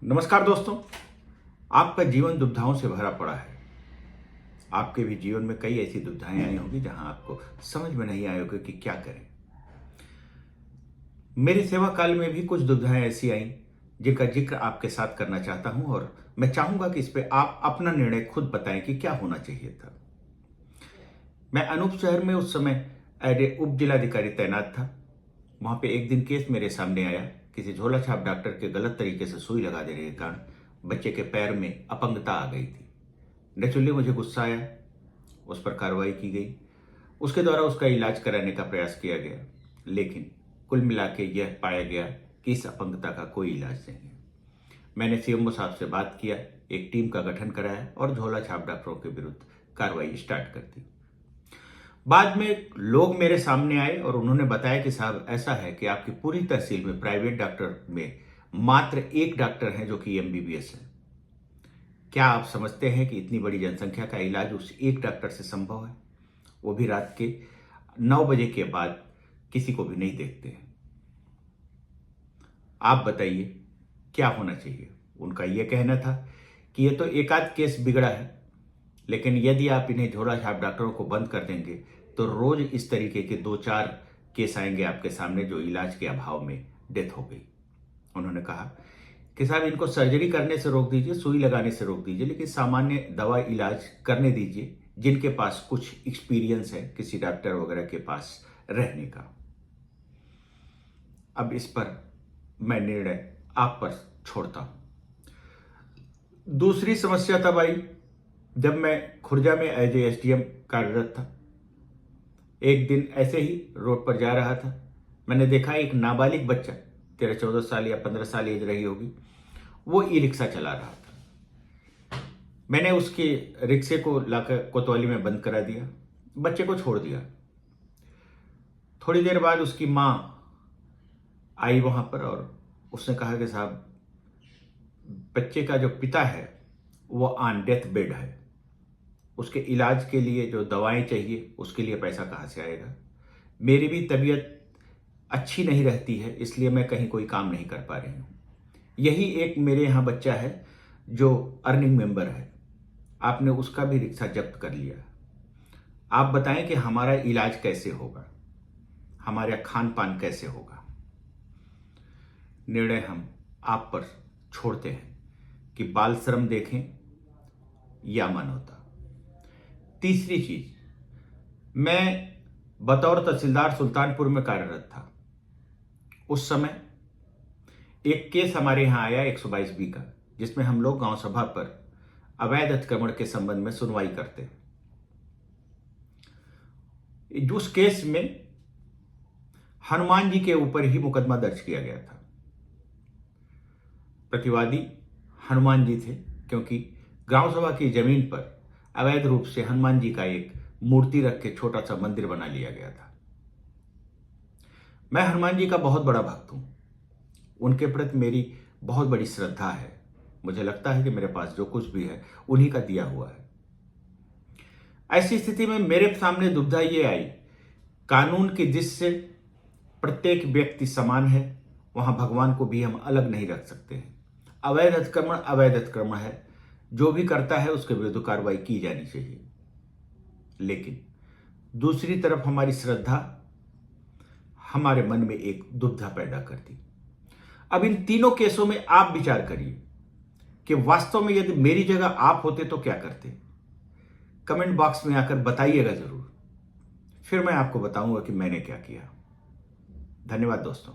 नमस्कार दोस्तों। आपका जीवन दुविधाओं से भरा पड़ा है। आपके भी जीवन में कई ऐसी दुविधाएं आई होंगी जहां आपको समझ में नहीं आए होगा कि क्या करें। मेरे सेवा काल में भी कुछ दुविधाएं ऐसी आई जिनका जिक्र आपके साथ करना चाहता हूं और मैं चाहूंगा कि इस पे आप अपना निर्णय खुद बताएं कि क्या होना चाहिए था। मैं अनूप शहर में उस समय एज ए उप जिलाधिकारी तैनात था। वहां पे एक दिन केस मेरे सामने आया। किसी झोला छाप डॉक्टर के गलत तरीके से सुई लगा देने के कारण बच्चे के पैर में अपंगता आ गई थी। नेचुरली मुझे गुस्सा आया, उस पर कार्रवाई की गई। उसके द्वारा उसका इलाज कराने का प्रयास किया गया, लेकिन कुल मिला के यह पाया गया कि इस अपंगता का कोई इलाज नहीं है। मैंने सीएमओ साहब से बात किया, एक टीम का गठन कराया और झोला छाप डॉक्टरों के विरुद्ध कार्रवाई स्टार्ट कर दी। बाद में लोग मेरे सामने आए और उन्होंने बताया कि साहब ऐसा है कि आपकी पूरी तहसील में प्राइवेट डॉक्टर में मात्र एक डॉक्टर हैं जो कि एमबीबीएस है। क्या आप समझते हैं कि इतनी बड़ी जनसंख्या का इलाज उस एक डॉक्टर से संभव है? वो भी रात के 9 बजे के बाद किसी को भी नहीं देखते हैं। आप बताइए क्या होना चाहिए? उनका यह कहना था कि यह तो एकाध केस बिगड़ा है, लेकिन यदि आप इन्हें झोला छाप डॉक्टरों को बंद कर देंगे तो रोज इस तरीके के 2-4 केस आएंगे आपके सामने जो इलाज के अभाव में डेथ हो गई। उन्होंने कहा कि साहब इनको सर्जरी करने से रोक दीजिए, सुई लगाने से रोक दीजिए, लेकिन सामान्य दवा इलाज करने दीजिए जिनके पास कुछ एक्सपीरियंस है किसी डॉक्टर वगैरह के पास रहने का। अब इस पर मैं निर्णय आप पर छोड़ता हूं। दूसरी समस्या तब आई जब मैं खुर्जा में एज ए एसडीएम कार्यरत था। एक दिन ऐसे ही रोड पर जा रहा था, मैंने देखा एक नाबालिग बच्चा 13-14 साल या 15 साल एज रही होगी, वो ई रिक्शा चला रहा था। मैंने उसके रिक्शे को लाकर कोतवाली में बंद करा दिया, बच्चे को छोड़ दिया। थोड़ी देर बाद उसकी माँ आई वहां पर और उसने कहा कि साहब बच्चे का जो पिता है वो ऑन डेथ बेड है, उसके इलाज के लिए जो दवाएं चाहिए उसके लिए पैसा कहाँ से आएगा? मेरी भी तबीयत अच्छी नहीं रहती है, इसलिए मैं कहीं कोई काम नहीं कर पा रही हूँ। यही एक मेरे यहाँ बच्चा है जो अर्निंग मेंबर है, आपने उसका भी रिक्शा जब्त कर लिया। आप बताएं कि हमारा इलाज कैसे होगा, हमारा खान पान कैसे होगा? निर्णय हम आप पर छोड़ते हैं कि बाल श्रम देखें या मानवता। तीसरी चीज, मैं बतौर तहसीलदार सुल्तानपुर में कार्यरत था। उस समय एक केस हमारे यहां आया 122B का, जिसमें हम लोग गांव सभा पर अवैध अतिक्रमण के संबंध में सुनवाई करते। उस केस में हनुमान जी के ऊपर ही मुकदमा दर्ज किया गया था। प्रतिवादी हनुमान जी थे, क्योंकि गांव सभा की जमीन पर अवैध रूप से हनुमान जी का एक मूर्ति रख के छोटा सा मंदिर बना लिया गया था। मैं हनुमान जी का बहुत बड़ा भक्त हूं, उनके प्रति मेरी बहुत बड़ी श्रद्धा है। मुझे लगता है कि मेरे पास जो कुछ भी है उन्हीं का दिया हुआ है। ऐसी स्थिति में मेरे सामने दुविधा ये आई, कानून की दृष्टि से प्रत्येक व्यक्ति समान है, वहां भगवान को भी हम अलग नहीं रख सकते हैं। अवैध अतिक्रमण है, जो भी करता है उसके विरुद्ध कार्रवाई की जानी चाहिए। लेकिन दूसरी तरफ हमारी श्रद्धा हमारे मन में एक दुविधा पैदा करती। अब इन तीनों केसों में आप विचार करिए कि वास्तव में यदि मेरी जगह आप होते तो क्या करते? कमेंट बॉक्स में आकर बताइएगा जरूर, फिर मैं आपको बताऊंगा कि मैंने क्या किया। धन्यवाद दोस्तों।